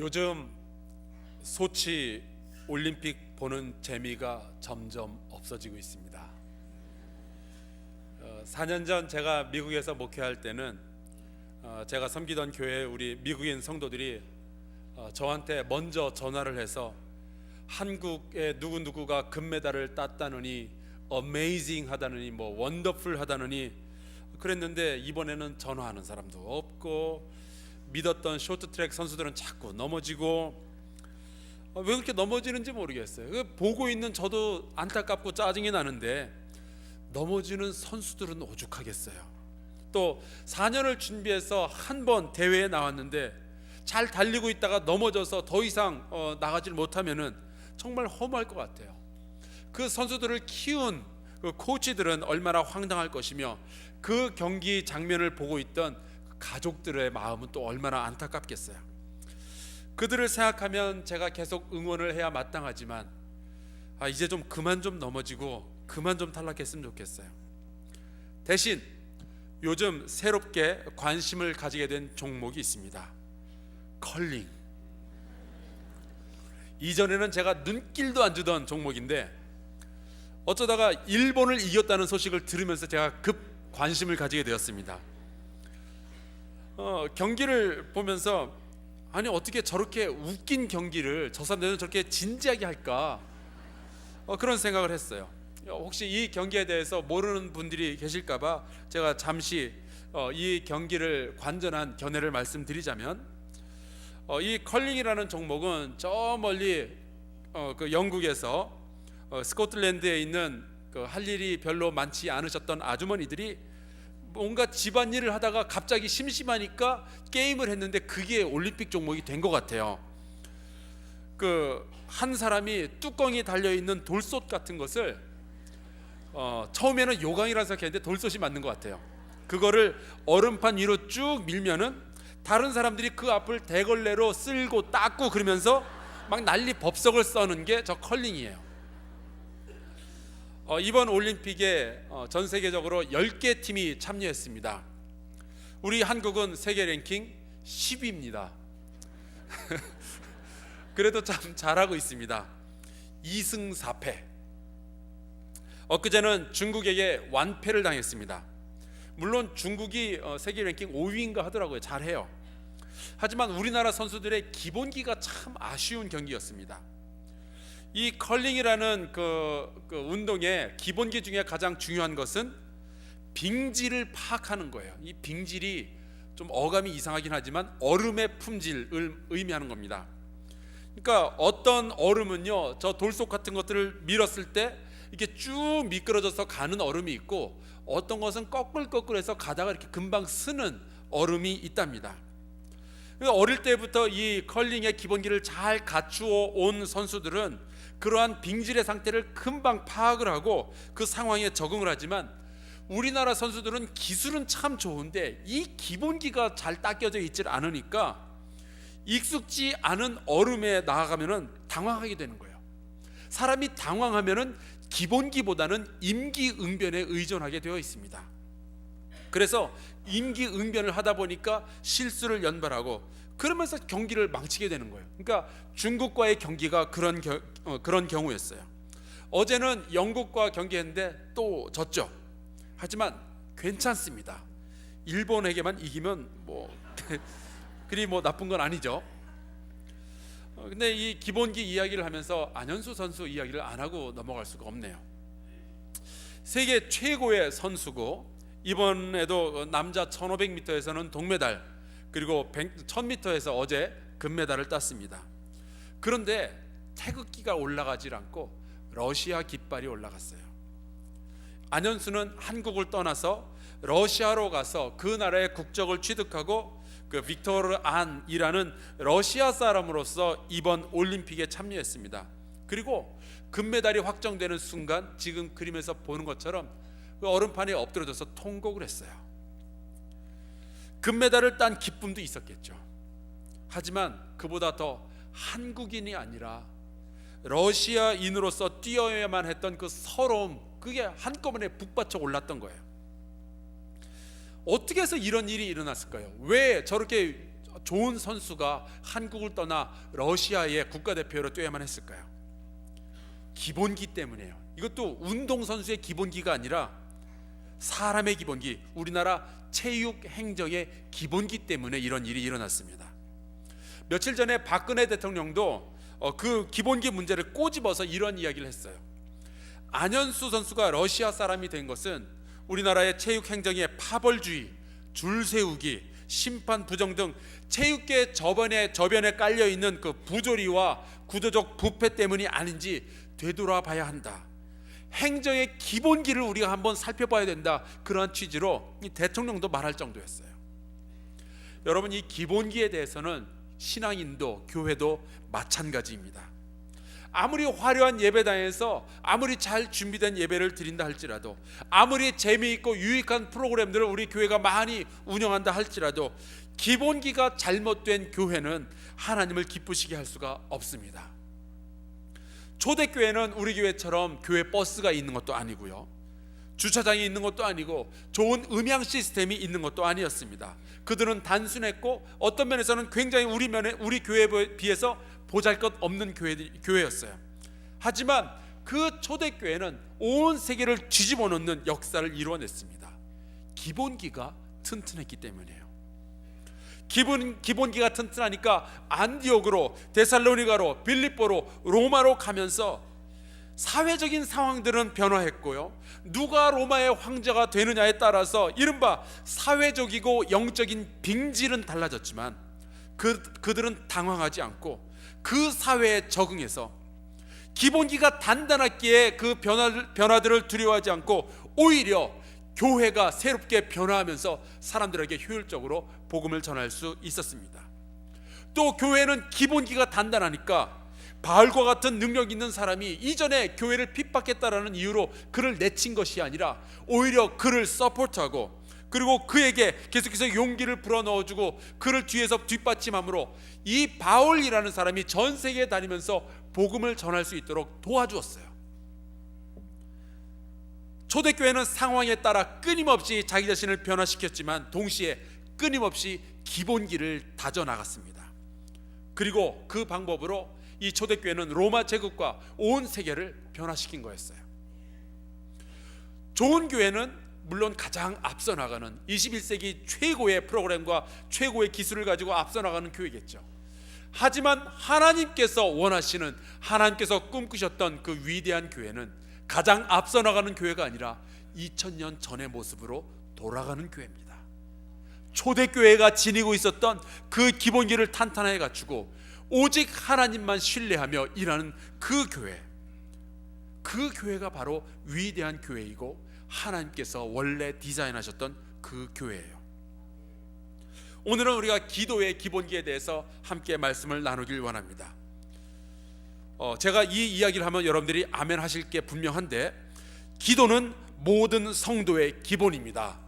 요즘 소치 올림픽 보는 재미가 점점 없어지고 있습니다. 4년 전 제가 미국에서 목회할 때는 제가 섬기던 교회 우리 미국인 성도들이 저한테 먼저 전화를 해서 한국의 누구누구가 금메달을 땄다느니 어메이징 하다느니 뭐 원더풀 하다느니 그랬는데, 이번에는 전화하는 사람도 없고 믿었던 쇼트트랙 선수들은 자꾸 넘어지고 왜 그렇게 넘어지는지 모르겠어요. 보고 있는 저도 안타깝고 짜증이 나는데 넘어지는 선수들은 오죽하겠어요. 또 4년을 준비해서 한 번 대회에 나왔는데 잘 달리고 있다가 넘어져서 더 이상 나가질 못하면은 정말 허무할 것 같아요. 그 선수들을 키운 그 코치들은 얼마나 황당할 것이며, 그 경기 장면을 보고 있던 가족들의 마음은 또 얼마나 안타깝겠어요. 그들을 생각하면 제가 계속 응원을 해야 마땅하지만 이제 좀 그만 좀 넘어지고 그만 좀 탈락했으면 좋겠어요. 대신 요즘 새롭게 관심을 가지게 된 종목이 있습니다. 컬링. 이전에는 제가 눈길도 안 주던 종목인데 어쩌다가 일본을 이겼다는 소식을 들으면서 제가 급 관심을 가지게 되었습니다. 경기를 보면서 아니 어떻게 저렇게 웃긴 경기를 저 사람들은 저렇게 진지하게 할까, 그런 생각을 했어요. 혹시 이 경기에 대해서 모르는 분들이 계실까봐 제가 잠시 이 경기를 관전한 견해를 말씀드리자면, 이 컬링이라는 종목은 저 멀리 그 영국에서 스코틀랜드에 있는 할 일이 별로 많지 않으셨던 아주머니들이 뭔가 집안일을 하다가 갑자기 심심하니까 게임을 했는데 그게 올림픽 종목이 된 것 같아요. 한 사람이 뚜껑이 달려있는 돌솥 같은 것을 처음에는 요강이라서 생각했는데 돌솥이 맞는 것 같아요. 그거를 얼음판 위로 쭉 밀면은 다른 사람들이 그 앞을 대걸레로 쓸고 닦고 그러면서 막 난리 법석을 써는 게 저 컬링이에요. 이번 올림픽에 전 세계적으로 10개 팀이 참여했습니다. 우리 한국은 세계 랭킹 10위입니다. 그래도 참 잘하고 있습니다. 2승 4패. 엊그제는 중국에게 완패를 당했습니다. 물론 중국이 세계 랭킹 5위인가 하더라고요. 잘해요. 하지만 우리나라 선수들의 기본기가 참 아쉬운 경기였습니다. 이 컬링이라는 그 운동의 기본기 중에 가장 중요한 것은 빙질을 파악하는 거예요. 이 빙질이 좀 어감이 이상하긴 하지만 얼음의 품질을 의미하는 겁니다. 그러니까 어떤 얼음은요, 저 돌솥 같은 것들을 밀었을 때 이렇게 쭉 미끄러져서 가는 얼음이 있고, 어떤 것은 꺼끌꺼끌해서 가다가 이렇게 금방 쓰는 얼음이 있답니다. 그러니까 어릴 때부터 이 컬링의 기본기를 잘 갖추어 온 선수들은 그러한 빙질의 상태를 금방 파악을 하고 그 상황에 적응을 하지만, 우리나라 선수들은 기술은 참 좋은데 이 기본기가 잘 닦여져 있질 않으니까 익숙지 않은 얼음에 나아가면은 당황하게 되는 거예요. 사람이 당황하면은 기본기보다는 임기응변에 의존하게 되어 있습니다. 그래서 임기응변을 하다 보니까 실수를 연발하고 그러면서 경기를 망치게 되는 거예요. 그러니까 중국과의 경기가 그런 경우였어요. 어제는 영국과 경기했는데 또 졌죠. 하지만 괜찮습니다. 일본에게만 이기면 그리 나쁜 건 아니죠. 근데 이 기본기 이야기를 하면서 안현수 선수 이야기를 안 하고 넘어갈 수가 없네요. 세계 최고의 선수고, 이번에도 남자 1500m에서는 동메달, 그리고 1000m에서 어제 금메달을 땄습니다. 그런데 태극기가 올라가질 않고 러시아 깃발이 올라갔어요. 안현수는 한국을 떠나서 러시아로 가서 그 나라의 국적을 취득하고 빅토르 안이라는 러시아 사람으로서 이번 올림픽에 참여했습니다. 그리고 금메달이 확정되는 순간 지금 그림에서 보는 것처럼 그 얼음판에 엎드려져서 통곡을 했어요. 금메달을 딴 기쁨도 있었겠죠. 하지만 그보다 더 한국인이 아니라 러시아인으로서 뛰어야만 했던 그 서러움, 그게 한꺼번에 북받쳐 올랐던 거예요. 어떻게 해서 이런 일이 일어났을까요? 왜 저렇게 좋은 선수가 한국을 떠나 러시아의 국가대표로 뛰어야만 했을까요? 기본기 때문이에요. 이것도 운동선수의 기본기가 아니라 사람의 기본기, 우리나라 체육 행정의 기본기 때문에 이런 일이 일어났습니다. 며칠 전에 박근혜 대통령도 그 기본기 문제를 꼬집어서 이런 이야기를 했어요. 안현수 선수가 러시아 사람이 된 것은 우리나라의 체육 행정의 파벌주의, 줄 세우기, 심판 부정 등 체육계 저변에 깔려 있는 그 부조리와 구조적 부패 때문이 아닌지 되돌아봐야 한다. 행정의 기본기를 우리가 한번 살펴봐야 된다. 그러한 취지로 이 대통령도 말할 정도였어요. 여러분, 이 기본기에 대해서는 신앙인도 교회도 마찬가지입니다. 아무리 화려한 예배당에서 아무리 잘 준비된 예배를 드린다 할지라도, 아무리 재미있고 유익한 프로그램들을 우리 교회가 많이 운영한다 할지라도 기본기가 잘못된 교회는 하나님을 기쁘시게 할 수가 없습니다. 초대교회는 우리 교회처럼 교회 버스가 있는 것도 아니고요, 주차장이 있는 것도 아니고 좋은 음향 시스템이 있는 것도 아니었습니다. 그들은 단순했고 어떤 면에서는 굉장히 우리 교회에 비해서 보잘것없는 교회였어요. 하지만 그 초대교회는 온 세계를 뒤집어 놓는 역사를 이루어냈습니다. 기본기가 튼튼했기 때문이에요. 기본기가 튼튼하니까 안디옥으로, 데살로니가로, 빌립보로, 로마로 가면서 사회적인 상황들은 변화했고요, 누가 로마의 황제가 되느냐에 따라서 이른바 사회적이고 영적인 빙질은 달라졌지만 그들은 당황하지 않고 그 사회에 적응해서 기본기가 단단했기에 그 변화들을 두려워하지 않고 오히려 교회가 새롭게 변화하면서 사람들에게 효율적으로 복음을 전할 수 있었습니다. 또 교회는 기본기가 단단하니까 바울과 같은 능력 있는 사람이 이전에 교회를 핍박했다라는 이유로 그를 내친 것이 아니라 오히려 그를 서포트하고, 그리고 그에게 계속해서 용기를 불어넣어주고 그를 뒤에서 뒷받침함으로 이 바울이라는 사람이 전 세계에 다니면서 복음을 전할 수 있도록 도와주었어요. 초대교회는 상황에 따라 끊임없이 자기 자신을 변화시켰지만 동시에 끊임없이 기본기를 다져나갔습니다. 그리고 그 방법으로 이 초대교회는 로마 제국과 온 세계를 변화시킨 거였어요. 좋은 교회는 물론 가장 앞서 나가는 21세기 최고의 프로그램과 최고의 기술을 가지고 앞서 나가는 교회겠죠. 하지만 하나님께서 원하시는, 하나님께서 꿈꾸셨던 그 위대한 교회는 가장 앞서 나가는 교회가 아니라 2000년 전의 모습으로 돌아가는 교회입니다. 초대교회가 지니고 있었던 그 기본기를 탄탄하게 갖추고 오직 하나님만 신뢰하며 일하는 그 교회, 그 교회가 바로 위대한 교회이고 하나님께서 원래 디자인하셨던 그 교회예요. 오늘은 우리가 기도의 기본기에 대해서 함께 말씀을 나누길 원합니다. 제가 이 이야기를 하면 여러분들이 아멘 하실 게 분명한데, 기도는 모든 성도의 기본입니다.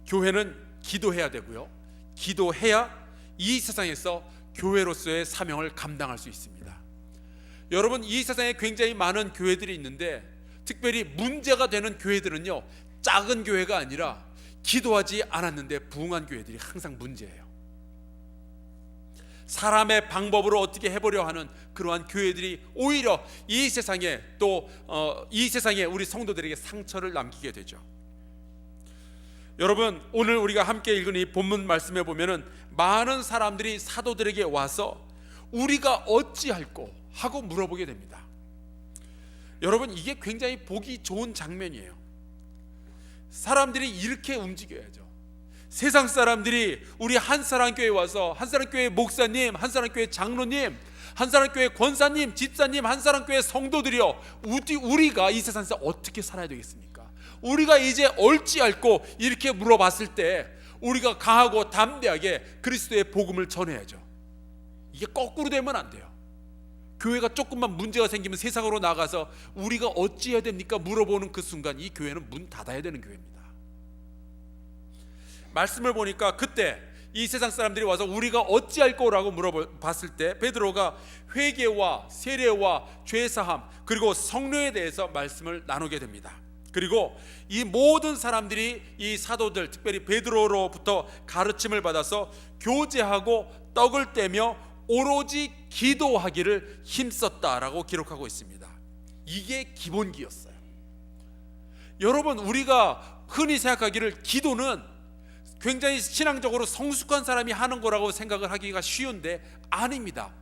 교회는 기도해야 되고요, 기도해야 이 세상에서 교회로서의 사명을 감당할 수 있습니다. 여러분, 이 세상에 굉장히 많은 교회들이 있는데 특별히 문제가 되는 교회들은요, 작은 교회가 아니라 기도하지 않았는데 부흥한 교회들이 항상 문제예요. 사람의 방법으로 어떻게 해보려 하는 그러한 교회들이 오히려 이 세상에 이 세상에 우리 성도들에게 상처를 남기게 되죠. 여러분, 오늘 우리가 함께 읽은 이 본문 말씀에 보면은 많은 사람들이 사도들에게 와서 우리가 어찌할꼬 하고 물어보게 됩니다. 여러분, 이게 굉장히 보기 좋은 장면이에요. 사람들이 이렇게 움직여야죠. 세상 사람들이 우리 한사랑교회에 와서 한사랑교회 목사님, 한사랑교회 장로님, 한사랑교회 권사님, 집사님, 한사랑교회 성도들이요, 우리가 이 세상에서 어떻게 살아야 되겠습니까? 우리가 이제 얼찌알고 이렇게 물어봤을 때 우리가 강하고 담대하게 그리스도의 복음을 전해야죠. 이게 거꾸로 되면 안 돼요. 교회가 조금만 문제가 생기면 세상으로 나가서 우리가 어찌해야 됩니까? 물어보는 그 순간 이 교회는 문 닫아야 되는 교회입니다. 말씀을 보니까 그때 이 세상 사람들이 와서 우리가 어찌할 거라고 물어봤을 때 베드로가 회개와 세례와 죄사함 그리고 성령에 대해서 말씀을 나누게 됩니다. 그리고 이 모든 사람들이 이 사도들, 특별히 베드로로부터 가르침을 받아서 교제하고 떡을 떼며 오로지 기도하기를 힘썼다라고 기록하고 있습니다. 이게 기본기였어요. 여러분, 우리가 흔히 생각하기를 기도는 굉장히 신앙적으로 성숙한 사람이 하는 거라고 생각을 하기가 쉬운데 아닙니다.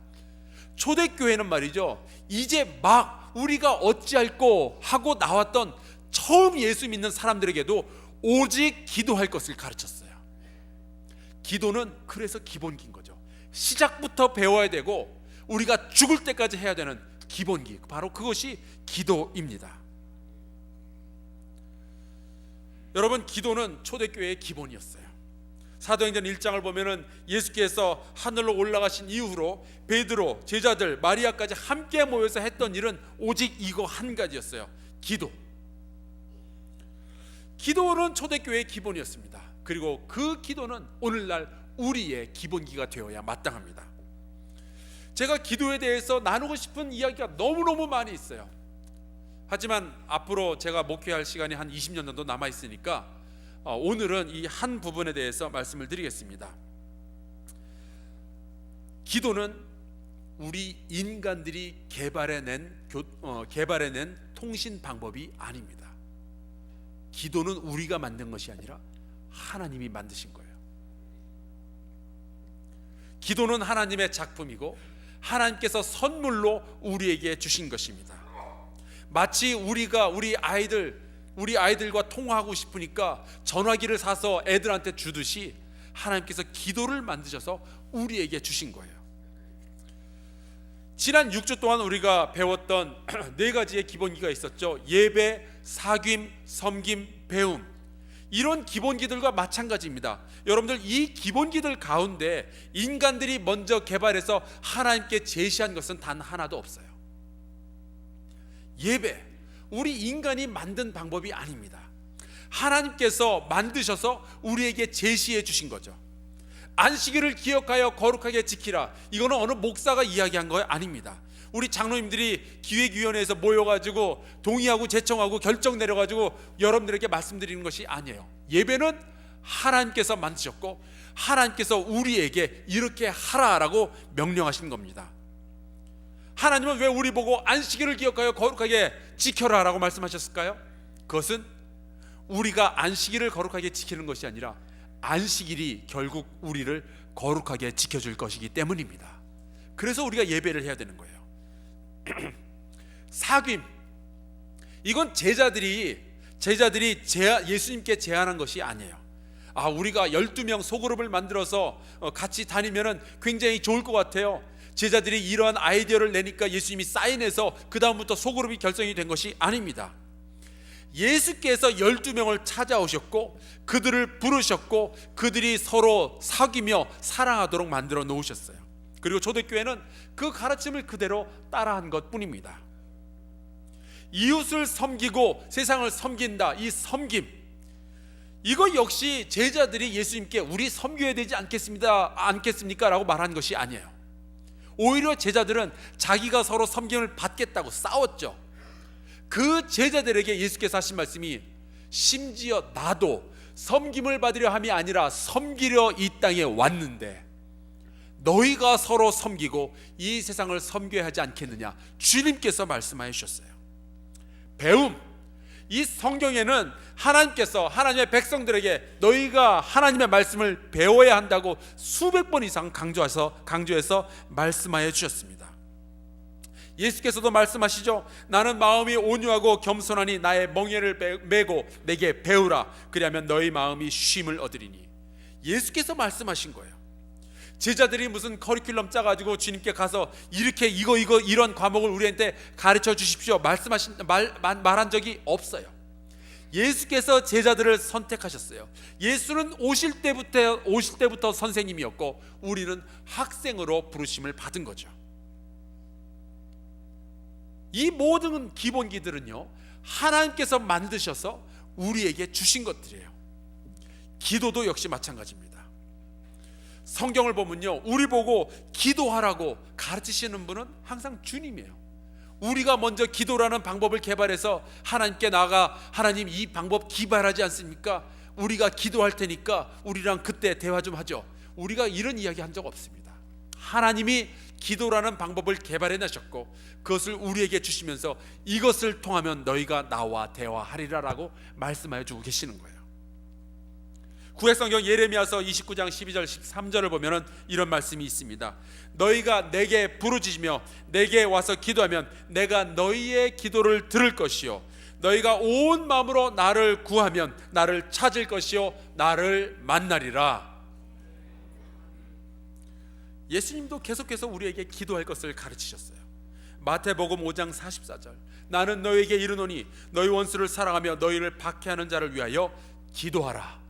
초대교회는 말이죠, 이제 막 우리가 어찌할꼬 하고 나왔던 처음 예수 믿는 사람들에게도 오직 기도할 것을 가르쳤어요. 기도는 그래서 기본기인 거죠. 시작부터 배워야 되고 우리가 죽을 때까지 해야 되는 기본기, 바로 그것이 기도입니다. 여러분, 기도는 초대교회의 기본이었어요. 사도행전 1장을 보면은 예수께서 하늘로 올라가신 이후로 베드로, 제자들, 마리아까지 함께 모여서 했던 일은 오직 이거 한 가지였어요. 기도. 기도는 초대교회의 기본이었습니다. 그리고 그 기도는 오늘날 우리의 기본기가 되어야 마땅합니다. 제가 기도에 대해서 나누고 싶은 이야기가 너무너무 많이 있어요. 하지만 앞으로 제가 목회할 시간이 한 20년 정도 남아 있으니까 오늘은 이 한 부분에 대해서 말씀을 드리겠습니다. 기도는 우리 인간들이 개발해낸 통신 방법이 아닙니다. 기도는 우리가 만든 것이 아니라 하나님이 만드신 거예요. 기도는 하나님의 작품이고 하나님께서 선물로 우리에게 주신 것입니다. 마치 우리가 우리 아이들과 통화하고 싶으니까 전화기를 사서 애들한테 주듯이 하나님께서 기도를 만드셔서 우리에게 주신 거예요. 지난 6주 동안 우리가 배웠던 네 가지의 기본기가 있었죠. 예배, 사귐, 섬김, 배움. 이런 기본기들과 마찬가지입니다. 여러분들, 이 기본기들 가운데 인간들이 먼저 개발해서 하나님께 제시한 것은 단 하나도 없어요. 예배, 우리 인간이 만든 방법이 아닙니다. 하나님께서 만드셔서 우리에게 제시해 주신 거죠. 안식일을 기억하여 거룩하게 지키라, 이거는 어느 목사가 이야기한 거 아닙니다. 우리 장로님들이 기획위원회에서 모여가지고 동의하고 제청하고 결정 내려가지고 여러분들에게 말씀드리는 것이 아니에요. 예배는 하나님께서 만드셨고 하나님께서 우리에게 이렇게 하라라고 명령하신 겁니다. 하나님은 왜 우리 보고 안식일을 기억하여 거룩하게 지켜라 라고 말씀하셨을까요? 그것은 우리가 안식일을 거룩하게 지키는 것이 아니라 안식일이 결국 우리를 거룩하게 지켜줄 것이기 때문입니다. 그래서 우리가 예배를 해야 되는 거예요. 사귐, 이건 제자들이 예수님께 제안한 것이 아니에요. 우리가 12명 소그룹을 만들어서 같이 다니면 굉장히 좋을 것 같아요. 제자들이 이러한 아이디어를 내니까 예수님이 사인해서 그 다음부터 소그룹이 결성이 된 것이 아닙니다. 예수께서 12명을 찾아오셨고 그들을 부르셨고 그들이 서로 사귀며 사랑하도록 만들어 놓으셨어요. 그리고 초대교회는 그 가르침을 그대로 따라한 것뿐입니다. 이웃을 섬기고 세상을 섬긴다, 이 섬김, 이거 역시 제자들이 예수님께 우리 섬겨야 되지 않겠습니까? 라고 말한 것이 아니에요. 오히려 제자들은 자기가 서로 섬김을 받겠다고 싸웠죠. 그 제자들에게 예수께서 하신 말씀이 심지어 나도 섬김을 받으려 함이 아니라 섬기려 이 땅에 왔는데 너희가 서로 섬기고 이 세상을 섬겨야 하지 않겠느냐, 주님께서 말씀하여 주셨어요. 배움, 이 성경에는 하나님께서 하나님의 백성들에게 너희가 하나님의 말씀을 배워야 한다고 수백 번 이상 강조해서 말씀하여 주셨습니다. 예수께서도 말씀하시죠. 나는 마음이 온유하고 겸손하니 나의 멍에를 메고 내게 배우라, 그리하면 너희 마음이 쉼을 얻으리니. 예수께서 말씀하신 거예요. 제자들이 무슨 커리큘럼 짜가지고 주님께 가서 이렇게 이거 이런 과목을 우리한테 가르쳐 주십시오 말한 적이 없어요. 예수께서 제자들을 선택하셨어요. 예수는 오실 때부터 선생님이었고 우리는 학생으로 부르심을 받은 거죠. 이 모든 기본기들은요, 하나님께서 만드셔서 우리에게 주신 것들이에요. 기도도 역시 마찬가지입니다. 성경을 보면요, 우리 보고 기도하라고 가르치시는 분은 항상 주님이에요. 우리가 먼저 기도라는 방법을 개발해서 하나님께 나아가 하나님 이 방법 기발하지 않습니까? 우리가 기도할 테니까 우리랑 그때 대화 좀 하죠. 우리가 이런 이야기 한 적 없습니다. 하나님이 기도라는 방법을 개발해 내셨고 그것을 우리에게 주시면서 이것을 통하면 너희가 나와 대화하리라 라고 말씀하여 주고 계시는 거예요. 구약성경 예레미야서 29장 12절 13절을 보면 이런 말씀이 있습니다. 너희가 내게 부르짖으며 내게 와서 기도하면 내가 너희의 기도를 들을 것이요 너희가 온 마음으로 나를 구하면 나를 찾을 것이요 나를 만나리라. 예수님도 계속해서 우리에게 기도할 것을 가르치셨어요. 마태복음 5장 44절 나는 너희에게 이르노니 너희 원수를 사랑하며 너희를 박해하는 자를 위하여 기도하라.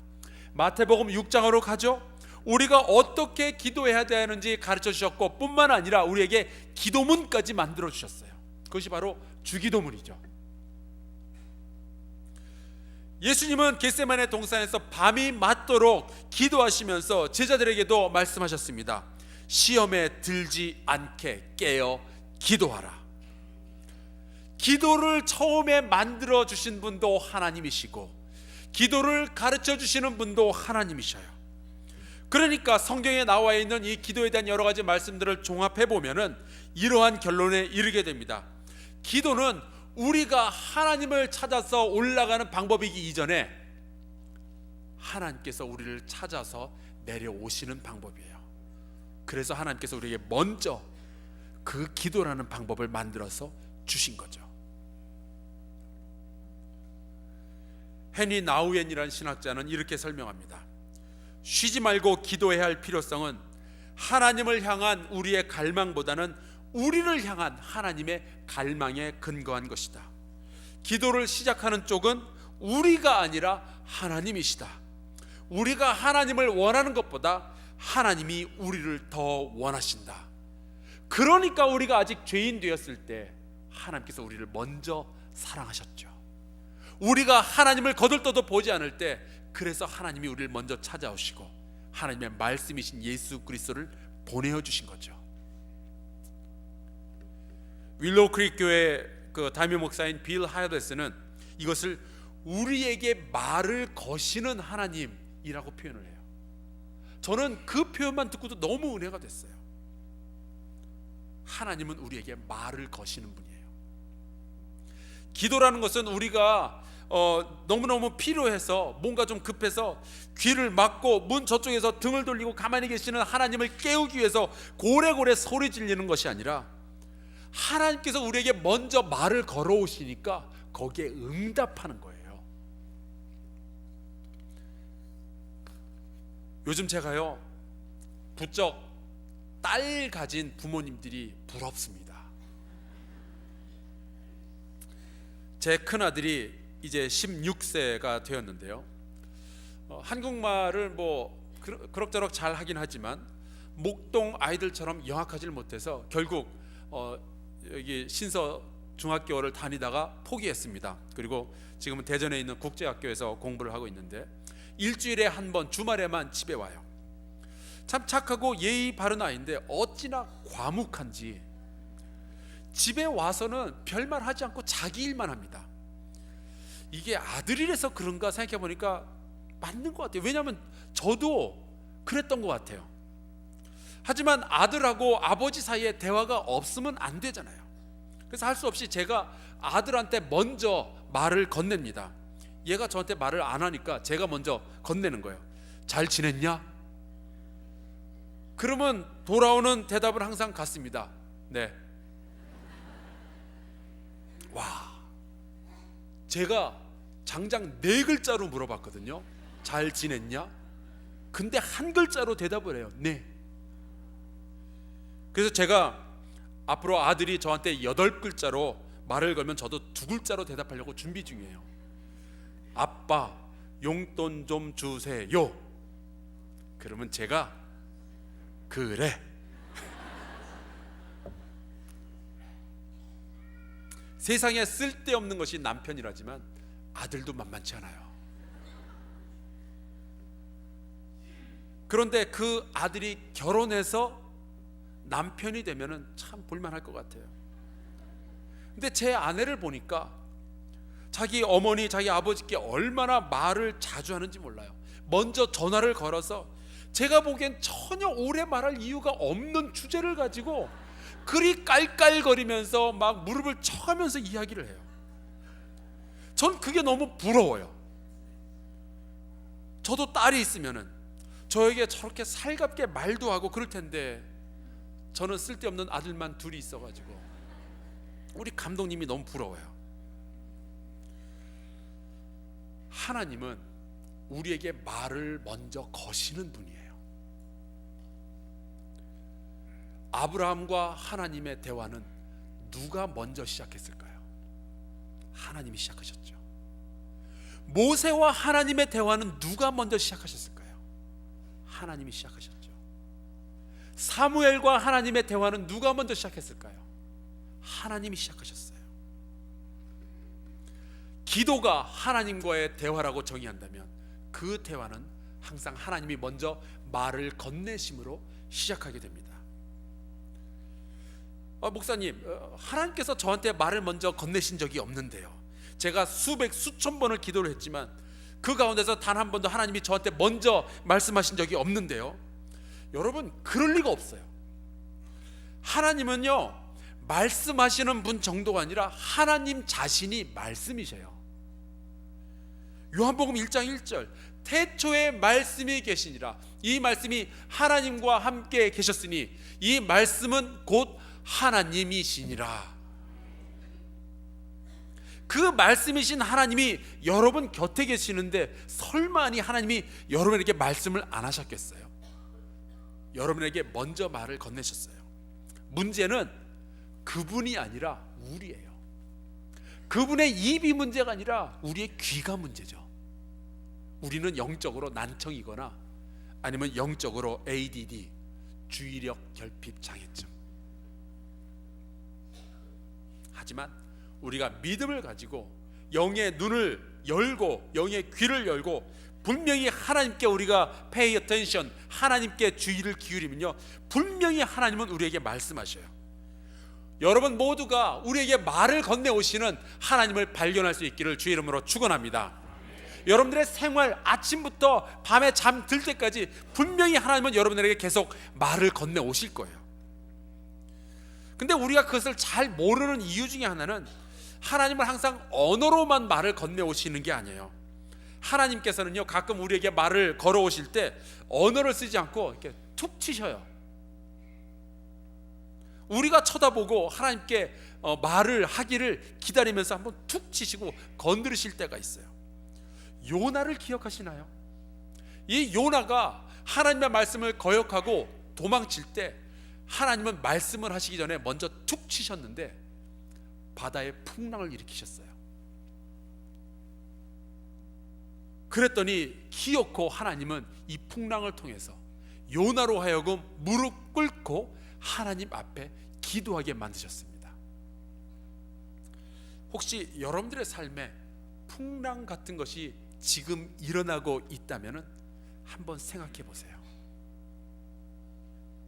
마태복음 6장으로 가죠. 우리가 어떻게 기도해야 되는지 가르쳐 주셨고 뿐만 아니라 우리에게 기도문까지 만들어 주셨어요. 그것이 바로 주기도문이죠. 예수님은 겟세마네 동산에서 밤이 맞도록 기도하시면서 제자들에게도 말씀하셨습니다. 시험에 들지 않게 깨어 기도하라. 기도를 처음에 만들어 주신 분도 하나님이시고 기도를 가르쳐 주시는 분도 하나님이셔요. 그러니까 성경에 나와 있는 이 기도에 대한 여러 가지 말씀들을 종합해 보면은 이러한 결론에 이르게 됩니다. 기도는 우리가 하나님을 찾아서 올라가는 방법이기 이전에 하나님께서 우리를 찾아서 내려오시는 방법이에요. 그래서 하나님께서 우리에게 먼저 그 기도라는 방법을 만들어서 주신 거죠. 헤니 나우엔이라는 신학자는 이렇게 설명합니다. 쉬지 말고 기도해야 할 필요성은 하나님을 향한 우리의 갈망보다는 우리를 향한 하나님의 갈망에 근거한 것이다. 기도를 시작하는 쪽은 우리가 아니라 하나님이시다. 우리가 하나님을 원하는 것보다 하나님이 우리를 더 원하신다. 그러니까 우리가 아직 죄인 되었을 때 하나님께서 우리를 먼저 사랑하셨죠. 우리가 하나님을 거들떠도 보지 않을 때 그래서 하나님이 우리를 먼저 찾아오시고 하나님의 말씀이신 예수 그리스도를 보내어 주신 거죠. 윌로우 크릭 교회 그 담임 목사인 빌 하야데스는 이것을 우리에게 말을 거시는 하나님이라고 표현을 해요. 저는 그 표현만 듣고도 너무 은혜가 됐어요. 하나님은 우리에게 말을 거시는 분이에요. 기도라는 것은 우리가 너무너무 필요해서 뭔가 좀 급해서 귀를 막고 문 저쪽에서 등을 돌리고 가만히 계시는 하나님을 깨우기 위해서 고래고래 소리 지르는 것이 아니라 하나님께서 우리에게 먼저 말을 걸어오시니까 거기에 응답하는 거예요. 요즘 제가요 부쩍 딸 가진 부모님들이 부럽습니다. 제 큰아들이 이제 16세가 되었는데요. 한국말을 뭐 그럭저럭 잘 하긴 하지만 목동 아이들처럼 영악하지를 못해서 결국 여기 신서 중학교를 다니다가 포기했습니다. 그리고 지금은 대전에 있는 국제학교에서 공부를 하고 있는데 일주일에 한 번 주말에만 집에 와요. 참 착하고 예의 바른 아이인데 어찌나 과묵한지 집에 와서는 별말 하지 않고 자기 일만 합니다. 이게 아들이라서 그런가 생각해 보니까 맞는 것 같아요. 왜냐하면 저도 그랬던 것 같아요. 하지만 아들하고 아버지 사이에 대화가 없으면 안 되잖아요. 그래서 할 수 없이 제가 아들한테 먼저 말을 건넵니다. 얘가 저한테 말을 안 하니까 제가 먼저 건네는 거예요. 잘 지냈냐? 그러면 돌아오는 대답은 항상 같습니다. 네. 와, 제가 장장 4글자로 물어봤거든요. 잘 지냈냐? 근데 한 글자로 대답을 해요. 네. 그래서 제가 앞으로 아들이 저한테 8글자로 말을 걸면 저도 2글자로 대답하려고 준비 중이에요. 아빠 용돈 좀 주세요. 그러면 제가 그래. 세상에 쓸데없는 것이 남편이라지만 아들도 만만치 않아요. 그런데 그 아들이 결혼해서 남편이 되면은 참 볼만할 것 같아요. 근데 제 아내를 보니까 자기 어머니, 자기 아버지께 얼마나 말을 자주 하는지 몰라요. 먼저 전화를 걸어서 제가 보기엔 전혀 오래 말할 이유가 없는 주제를 가지고 그리 깔깔거리면서 막 무릎을 쳐가면서 이야기를 해요. 전 그게 너무 부러워요. 저도 딸이 있으면은 저에게 저렇게 살갑게 말도 하고 그럴 텐데 저는 쓸데없는 아들만 둘이 있어가지고 우리 감독님이 너무 부러워요. 하나님은 우리에게 말을 먼저 거시는 분이에요. 아브라함과 하나님의 대화는 누가 먼저 시작했을까요? 하나님이 시작하셨죠. 모세와 하나님의 대화는 누가 먼저 시작하셨을까요? 하나님이 시작하셨죠. 사무엘과 하나님의 대화는 누가 먼저 시작했을까요? 하나님이 시작하셨어요. 기도가 하나님과의 대화라고 정의한다면 그 대화는 항상 하나님이 먼저 말을 건네심으로 시작하게 됩니다. 목사님, 하나님께서 저한테 말을 먼저 건네신 적이 없는데요. 제가 수천 번을 기도를 했지만 그 가운데서 단 한 번도 하나님이 저한테 먼저 말씀하신 적이 없는데요. 여러분, 그럴 리가 없어요. 하나님은요, 말씀하시는 분 정도가 아니라 하나님 자신이 말씀이셔요. 요한복음 1장 1절, 태초에 말씀이 계시니라. 이 말씀이 하나님과 함께 계셨으니 이 말씀은 곧 하나님이시니라. 그 말씀이신 하나님이 여러분 곁에 계시는데 설마 아니 하나님이 여러분에게 말씀을 안 하셨겠어요? 여러분에게 먼저 말을 건네셨어요. 문제는 그분이 아니라 우리예요. 그분의 입이 문제가 아니라 우리의 귀가 문제죠. 우리는 영적으로 난청이거나 아니면 영적으로 ADD, 주의력 결핍 장애증. 하지만 우리가 믿음을 가지고 영의 눈을 열고 영의 귀를 열고 분명히 하나님께 우리가 pay attention, 하나님께 주의를 기울이면요, 분명히 하나님은 우리에게 말씀하셔요. 여러분 모두가 우리에게 말을 건네오시는 하나님을 발견할 수 있기를 주의 이름으로 축원합니다. 여러분들의 생활, 아침부터 밤에 잠들 때까지 분명히 하나님은 여러분들에게 계속 말을 건네오실 거예요. 근데 우리가 그것을 잘 모르는 이유 중에 하나는 하나님은 항상 언어로만 말을 건네오시는 게 아니에요. 하나님께서는요, 가끔 우리에게 말을 걸어오실 때 언어를 쓰지 않고 이렇게 툭 치셔요. 우리가 쳐다보고 하나님께 말을 하기를 기다리면서 한번 툭 치시고 건드리실 때가 있어요. 요나를 기억하시나요? 이 요나가 하나님의 말씀을 거역하고 도망칠 때 하나님은 말씀을 하시기 전에 먼저 툭 치셨는데 바다에 풍랑을 일으키셨어요. 그랬더니 기어코 하나님은 이 풍랑을 통해서 요나로 하여금 무릎 꿇고 하나님 앞에 기도하게 만드셨습니다. 혹시 여러분들의 삶에 풍랑 같은 것이 지금 일어나고 있다면 한번 생각해 보세요.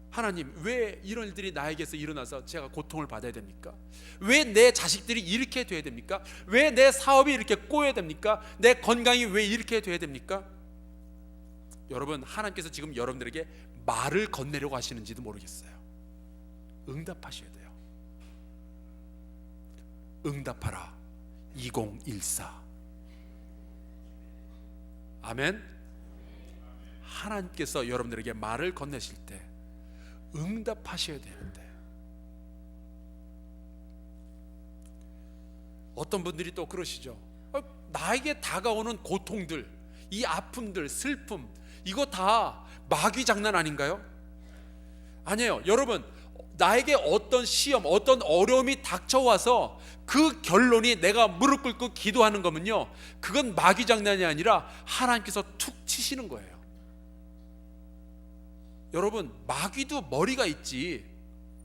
하나님, 왜 이런 일들이 나에게서 일어나서 제가 고통을 받아야 됩니까? 왜 내 자식들이 이렇게 돼야 됩니까? 왜 내 사업이 이렇게 꼬여야 됩니까? 내 건강이 왜 이렇게 돼야 됩니까? 여러분, 하나님께서 지금 여러분들에게 말을 건네려고 하시는지도 모르겠어요. 응답하셔야 돼요. 응답하라 2014. 아멘. 하나님께서 여러분들에게 말을 건네실 때 응답하셔야 되는데, 어떤 분들이 또 그러시죠. 나에게 다가오는 고통들, 이 아픔들, 슬픔, 이거 다 마귀 장난 아닌가요? 아니에요. 여러분, 나에게 어떤 시험, 어떤 어려움이 닥쳐와서 그 결론이 내가 무릎 꿇고 기도하는 거면요, 그건 마귀 장난이 아니라 하나님께서 툭 치시는 거예요. 여러분, 마귀도 머리가 있지,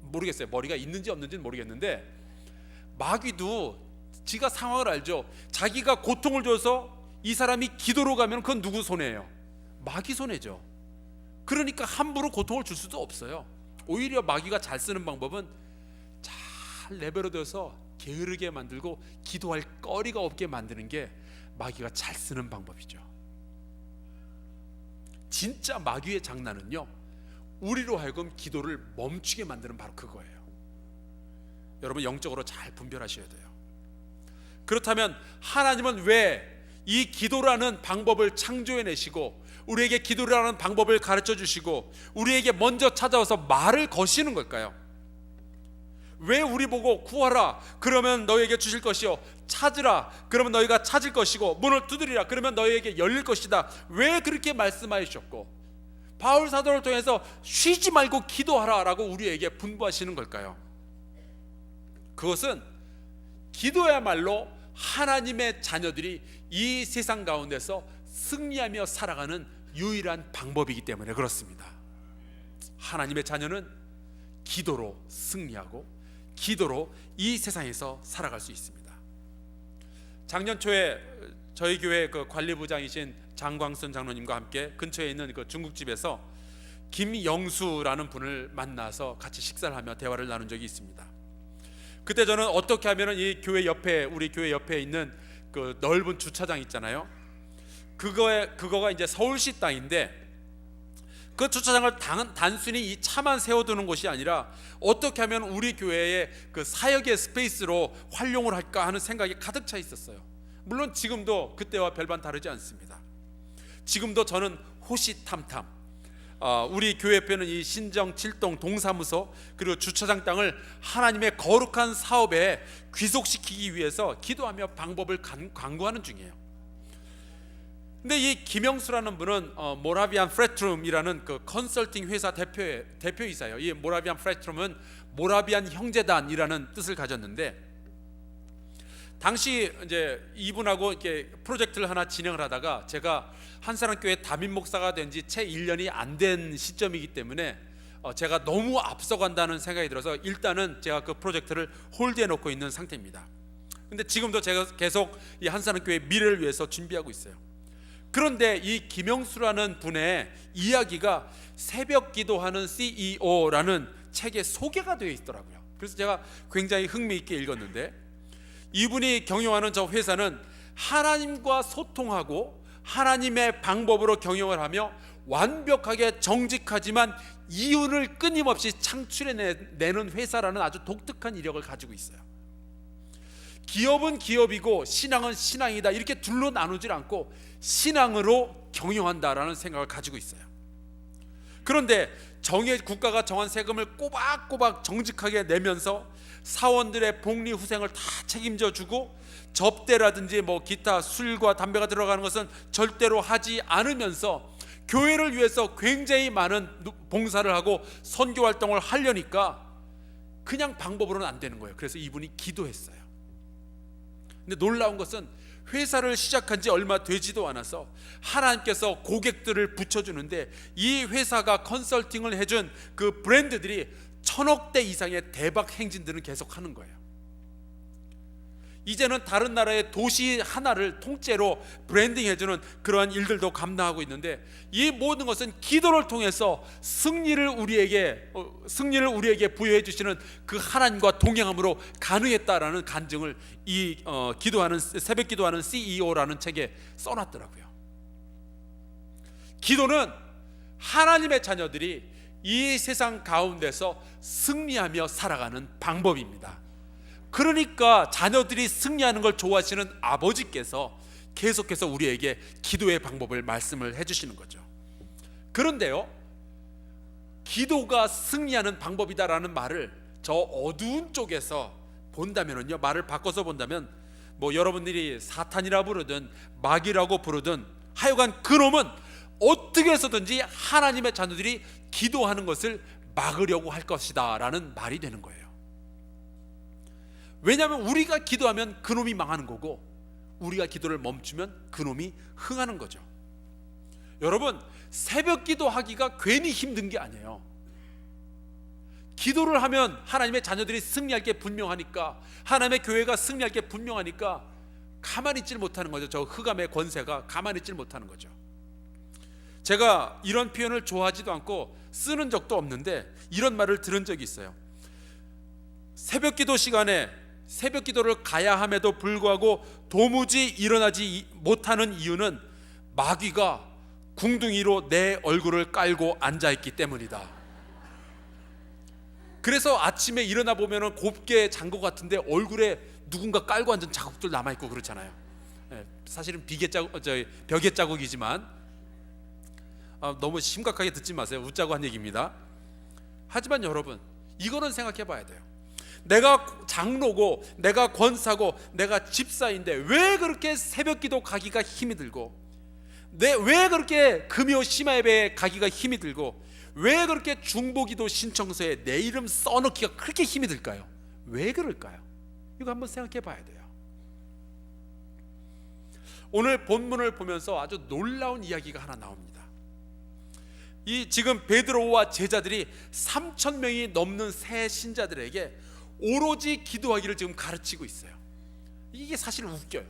모르겠어요. 머리가 있는지 없는지는 모르겠는데 마귀도 지가 상황을 알죠. 자기가 고통을 줘서 이 사람이 기도로 가면 그건 누구 손해예요? 마귀 손해죠. 그러니까 함부로 고통을 줄 수도 없어요. 오히려 마귀가 잘 쓰는 방법은 잘 내버려둬서 게으르게 만들고 기도할 거리가 없게 만드는 게 마귀가 잘 쓰는 방법이죠. 진짜 마귀의 장난은요, 우리로 하여금 기도를 멈추게 만드는 바로 그거예요. 여러분 영적으로 잘 분별하셔야 돼요. 그렇다면 하나님은 왜 이 기도라는 방법을 창조해내시고 우리에게 기도라는 방법을 가르쳐 주시고 우리에게 먼저 찾아와서 말을 거시는 걸까요? 왜 우리 보고 구하라 그러면 너에게 주실 것이요, 찾으라 그러면 너희가 찾을 것이고, 문을 두드리라 그러면 너희에게 열릴 것이다, 왜 그렇게 말씀하셨고 바울 사도를 통해서 쉬지 말고 기도하라 라고 우리에게 분부하시는 걸까요? 그것은 기도야말로 하나님의 자녀들이 이 세상 가운데서 승리하며 살아가는 유일한 방법이기 때문에 그렇습니다. 하나님의 자녀는 기도로 승리하고 기도로 이 세상에서 살아갈 수 있습니다. 작년 초에 저희 교회 그 관리부장이신 장광선 장로님과 함께 근처에 있는 그 중국집에서 김영수라는 분을 만나서 같이 식사를 하며 대화를 나눈 적이 있습니다. 그때 저는 어떻게 하면 이 교회 옆에, 우리 교회 옆에 있는 그 넓은 주차장 있잖아요. 그거가 이제 서울시 땅인데 그 주차장을 단순히 이 차만 세워두는 곳이 아니라 어떻게 하면 우리 교회의 그 사역의 스페이스로 활용을 할까 하는 생각이 가득 차 있었어요. 물론 지금도 그때와 별반 다르지 않습니다. 지금도 저는 호시탐탐 우리 교회 옆에는 이 신정 7동 동사무소 그리고 주차장 땅을 하나님의 거룩한 사업에 귀속시키기 위해서 기도하며 방법을 강구하는 중이에요. 근데 이 김영수라는 분은 모라비안 프레트룸이라는 그 컨설팅 회사 대표이사예요. 이 모라비안 프레트룸은 모라비안 형제단이라는 뜻을 가졌는데, 당시 이제 이분하고 이렇게 프로젝트를 하나 진행을 하다가 제가 한사랑교회 담임 목사가 된 지 채 1년이 안 된 시점이기 때문에 제가 너무 앞서간다는 생각이 들어서 일단은 제가 그 프로젝트를 홀드해 놓고 있는 상태입니다. 근데 지금도 제가 계속 이 한사랑교회 미래를 위해서 준비하고 있어요. 그런데 이 김영수라는 분의 이야기가 새벽 기도하는 CEO라는 책에 소개가 되어 있더라고요. 그래서 제가 굉장히 흥미있게 읽었는데, 이분이 경영하는 저 회사는 하나님과 소통하고 하나님의 방법으로 경영을 하며 완벽하게 정직하지만 이윤을 끊임없이 창출해내는 회사라는 아주 독특한 이력을 가지고 있어요. 기업은 기업이고 신앙은 신앙이다 이렇게 둘로 나누질 않고 신앙으로 경영한다라는 생각을 가지고 있어요. 그런데 국가가 정한 세금을 꼬박꼬박 정직하게 내면서 사원들의 복리 후생을 다 책임져 주고, 접대라든지 뭐 기타 술과 담배가 들어가는 것은 절대로 하지 않으면서 교회를 위해서 굉장히 많은 봉사를 하고 선교 활동을 하려니까 그냥 방법으로는 안 되는 거예요. 그래서 이분이 기도했어요. 근데 놀라운 것은 회사를 시작한 지 얼마 되지도 않아서 하나님께서 고객들을 붙여주는데 이 회사가 컨설팅을 해준 그 브랜드들이 1000억대 이상의 대박 행진들은 계속하는 거예요. 이제는 다른 나라의 도시 하나를 통째로 브랜딩해주는 그러한 일들도 감당하고 있는데, 이 모든 것은 기도를 통해서 승리를 우리에게 부여해 주시는 그 하나님과 동행함으로 가능했다라는 간증을 이 새벽 기도하는 CEO라는 책에 써놨더라고요. 기도는 하나님의 자녀들이 이 세상 가운데서 승리하며 살아가는 방법입니다. 그러니까 자녀들이 승리하는 걸 좋아하시는 아버지께서 계속해서 우리에게 기도의 방법을 말씀을 해주시는 거죠. 그런데요, 기도가 승리하는 방법이다라는 말을 저 어두운 쪽에서 본다면요, 말을 바꿔서 본다면 뭐 여러분들이 사탄이라 부르든 마귀라고 부르든 하여간 그놈은 어떻게 해서든지 하나님의 자녀들이 기도하는 것을 막으려고 할 것이다 라는 말이 되는 거예요. 왜냐하면 우리가 기도하면 그놈이 망하는 거고, 우리가 기도를 멈추면 그놈이 흥하는 거죠. 여러분, 새벽 기도하기가 괜히 힘든 게 아니에요. 기도를 하면 하나님의 자녀들이 승리할 게 분명하니까, 하나님의 교회가 승리할 게 분명하니까 가만히 있질 못하는 거죠. 저 흑암의 권세가 가만히 있질 못하는 거죠. 제가 이런 표현을 좋아하지도 않고 쓰는 적도 없는데 이런 말을 들은 적이 있어요. 새벽 기도 시간에 새벽 기도를 가야 함에도 불구하고 도무지 일어나지 못하는 이유는 마귀가 궁둥이로 내 얼굴을 깔고 앉아있기 때문이다. 그래서 아침에 일어나 보면 곱게 잔 것 같은데 얼굴에 누군가 깔고 앉은 자국들 남아있고 그렇잖아요. 사실은 벽에 자국이지만 너무 심각하게 듣지 마세요. 웃자고 한 얘기입니다. 하지만 여러분, 이거는 생각해 봐야 돼요. 내가 장로고 내가 권사고 내가 집사인데 왜 그렇게 새벽 기도 가기가 힘이 들고, 왜 그렇게 금요 심야 예배에 가기가 힘이 들고, 왜 그렇게 중보기도 신청서에 내 이름 써넣기가 그렇게 힘이 들까요? 왜 그럴까요? 이거 한번 생각해 봐야 돼요. 오늘 본문을 보면서 아주 놀라운 이야기가 하나 나옵니다. 이 지금 베드로와 제자들이 3,000명이 넘는 새 신자들에게 오로지 기도하기를 지금 가르치고 있어요. 이게 사실 웃겨요.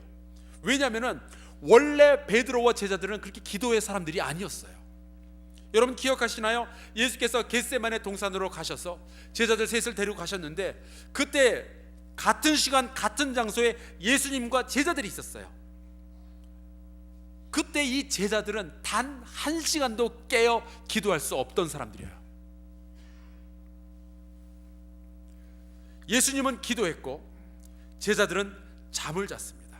왜냐하면 원래 베드로와 제자들은 그렇게 기도의 사람들이 아니었어요. 여러분 기억하시나요? 예수께서 겟세마네 동산으로 가셔서 제자들 셋을 데리고 가셨는데, 그때 같은 시간 같은 장소에 예수님과 제자들이 있었어요. 그때 이 제자들은 단 한 시간도 깨어 기도할 수 없던 사람들이에요. 예수님은 기도했고 제자들은 잠을 잤습니다.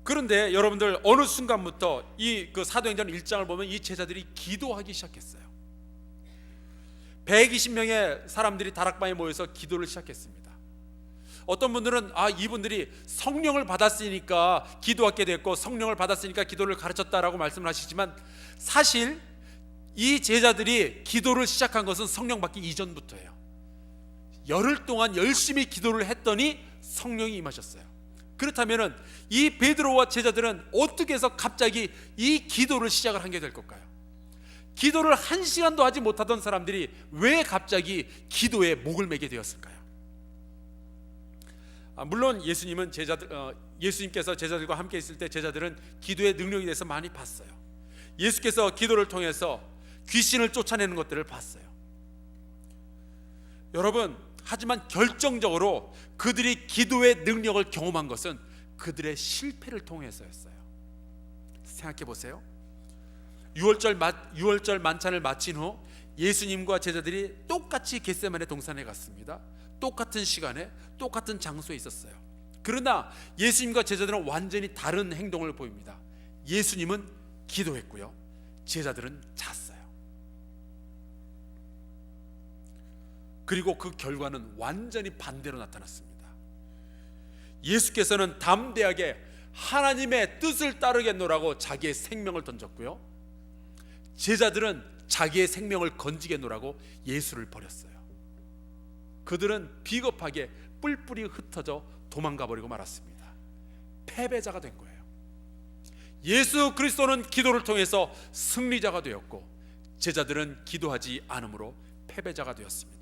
그런데 여러분들 어느 순간부터 이 사도행전 1장을 보면 이 제자들이 기도하기 시작했어요. 120명의 사람들이 다락방에 모여서 기도를 시작했습니다. 어떤 분들은 이분들이 성령을 받았으니까 기도하게 됐고 성령을 받았으니까 기도를 가르쳤다라고 말씀을 하시지만, 사실 이 제자들이 기도를 시작한 것은 성령 받기 이전부터예요. 열흘 동안 열심히 기도를 했더니 성령이 임하셨어요. 그렇다면 이 베드로와 제자들은 어떻게 해서 갑자기 이 기도를 시작을 하게 될 걸까요? 기도를 한 시간도 하지 못하던 사람들이 왜 갑자기 기도에 목을 매게 되었을까요? 물론 예수님께서 제자들과 함께 있을 때 제자들은 기도의 능력에 대해서 많이 봤어요. 예수께서 기도를 통해서 귀신을 쫓아내는 것들을 봤어요. 여러분, 하지만 결정적으로 그들이 기도의 능력을 경험한 것은 그들의 실패를 통해서였어요. 생각해 보세요. 6월절 만찬을 마친 후 예수님과 제자들이 똑같이 겟세마네 동산에 갔습니다. 똑같은 시간에 똑같은 장소에 있었어요. 그러나 예수님과 제자들은 완전히 다른 행동을 보입니다. 예수님은 기도했고요, 제자들은 잤어요. 그리고 그 결과는 완전히 반대로 나타났습니다. 예수께서는 담대하게 하나님의 뜻을 따르겠노라고 자기의 생명을 던졌고요, 제자들은 자기의 생명을 건지겠노라고 예수를 버렸어요. 그들은 비겁하게 뿔뿔이 흩어져 도망가 버리고 말았습니다. 패배자가 된 거예요. 예수 그리스도는 기도를 통해서 승리자가 되었고 제자들은 기도하지 않으므로 패배자가 되었습니다.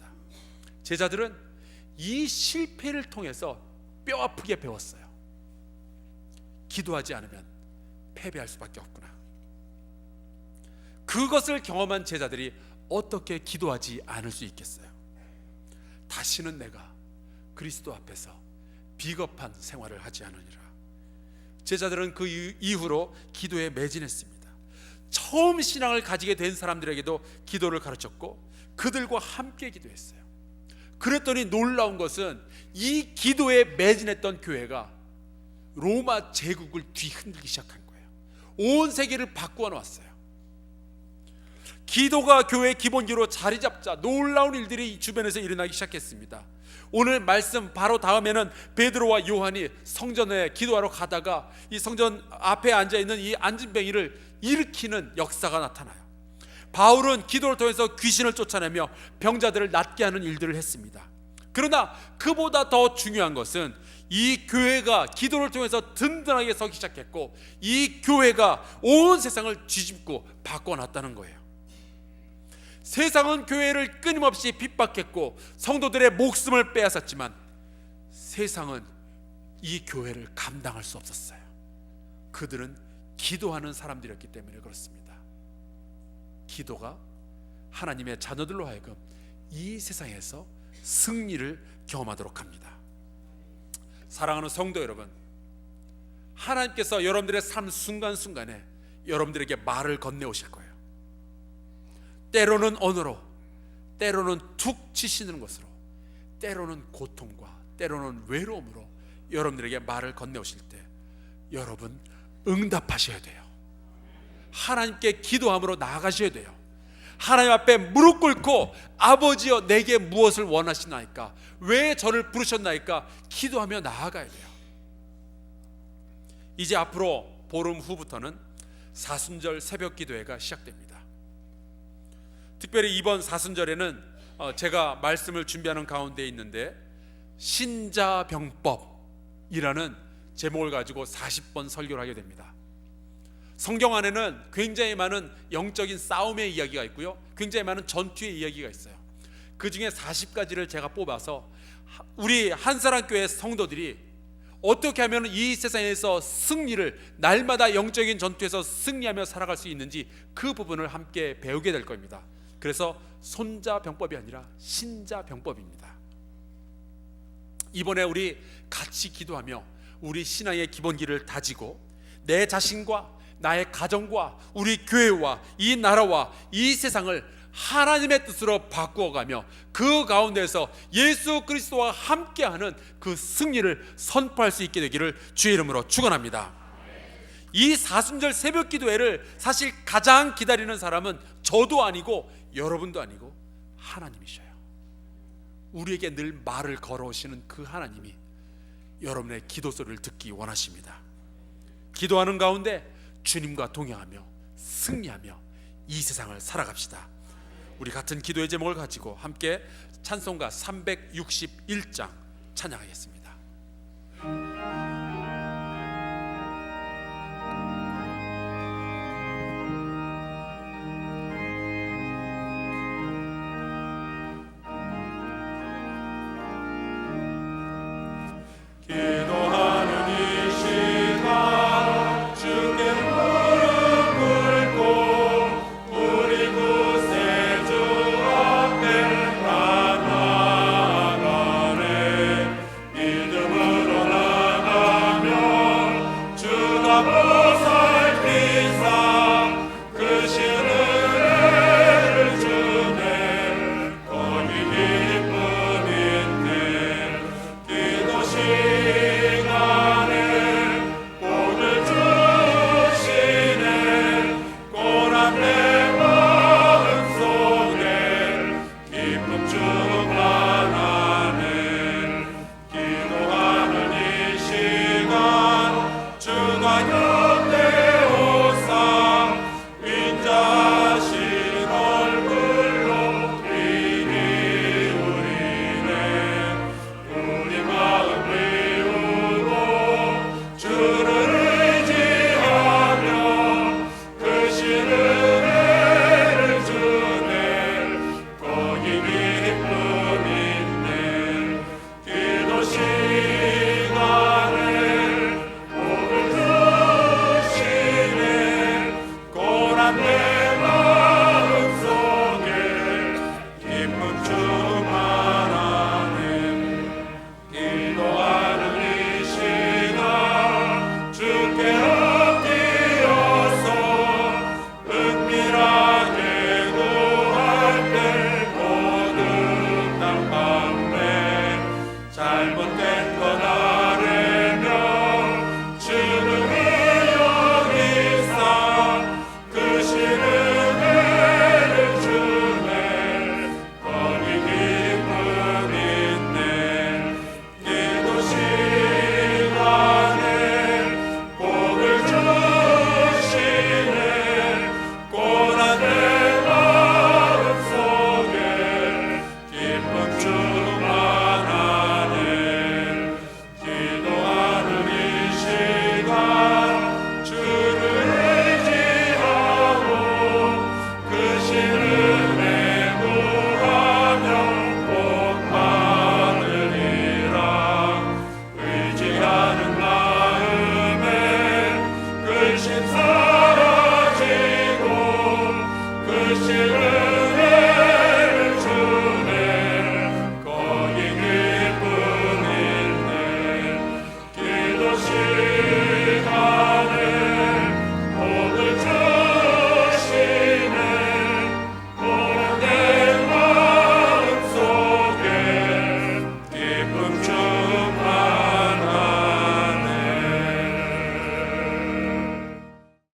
제자들은 이 실패를 통해서 뼈 아프게 배웠어요. 기도하지 않으면 패배할 수밖에 없구나. 그것을 경험한 제자들이 어떻게 기도하지 않을 수 있겠어요? 다시는 내가 그리스도 앞에서 비겁한 생활을 하지 않으리라. 제자들은 그 이후로 기도에 매진했습니다. 처음 신앙을 가지게 된 사람들에게도 기도를 가르쳤고 그들과 함께 기도했어요. 그랬더니 놀라운 것은 이 기도에 매진했던 교회가 로마 제국을 뒤흔들기 시작한 거예요. 온 세계를 바꾸어 놓았어요. 기도가 교회의 기본기로 자리 잡자 놀라운 일들이 주변에서 일어나기 시작했습니다. 오늘 말씀 바로 다음에는 베드로와 요한이 성전에 기도하러 가다가 이 성전 앞에 앉아있는 이 안진뱅이를 일으키는 역사가 나타나요. 바울은 기도를 통해서 귀신을 쫓아내며 병자들을 낫게 하는 일들을 했습니다. 그러나 그보다 더 중요한 것은 이 교회가 기도를 통해서 든든하게 서기 시작했고 이 교회가 온 세상을 뒤집고 바꿔놨다는 거예요. 세상은 교회를 끊임없이 핍박했고 성도들의 목숨을 빼앗았지만 세상은 이 교회를 감당할 수 없었어요. 그들은 기도하는 사람들이었기 때문에 그렇습니다. 기도가 하나님의 자녀들로 하여금 이 세상에서 승리를 경험하도록 합니다. 사랑하는 성도 여러분, 하나님께서 여러분들의 삶 순간순간에 여러분들에게 말을 건네오실 거예요. 때로는 언어로, 때로는 툭 치시는 것으로, 때로는 고통과 때로는 외로움으로 여러분들에게 말을 건네오실 때 여러분 응답하셔야 돼요. 하나님께 기도함으로 나아가셔야 돼요. 하나님 앞에 무릎 꿇고 아버지여 내게 무엇을 원하시나이까, 왜 저를 부르셨나이까 기도하며 나아가야 돼요. 이제 앞으로 보름 후부터는 사순절 새벽 기도회가 시작됩니다. 특별히 이번 사순절에는 제가 말씀을 준비하는 가운데 있는데 신자병법이라는 제목을 가지고 40번 설교를 하게 됩니다. 성경 안에는 굉장히 많은 영적인 싸움의 이야기가 있고요, 굉장히 많은 전투의 이야기가 있어요. 그 중에 40가지를 제가 뽑아서 우리 한사랑교회 성도들이 어떻게 하면 이 세상에서 승리를, 날마다 영적인 전투에서 승리하며 살아갈 수 있는지 그 부분을 함께 배우게 될 겁니다. 그래서 손자병법이 아니라 신자병법입니다. 이번에 우리 같이 기도하며 우리 신앙의 기본기를 다지고 내 자신과 나의 가정과 우리 교회와 이 나라와 이 세상을 하나님의 뜻으로 바꾸어가며 그 가운데서 예수 그리스도와 함께하는 그 승리를 선포할 수 있게 되기를 주의 이름으로 축원합니다. 이 사순절 새벽 기도회를 사실 가장 기다리는 사람은 저도 아니고 여러분도 아니고 하나님이셔요. 우리에게 늘 말을 걸어오시는 그 하나님이 여러분의 기도 소리를 듣기 원하십니다. 기도하는 가운데 주님과 동행하며 승리하며 이 세상을 살아갑시다. 우리 같은 기도의 제목을 가지고 함께 찬송가 361장 찬양하겠습니다. 기쁨 하시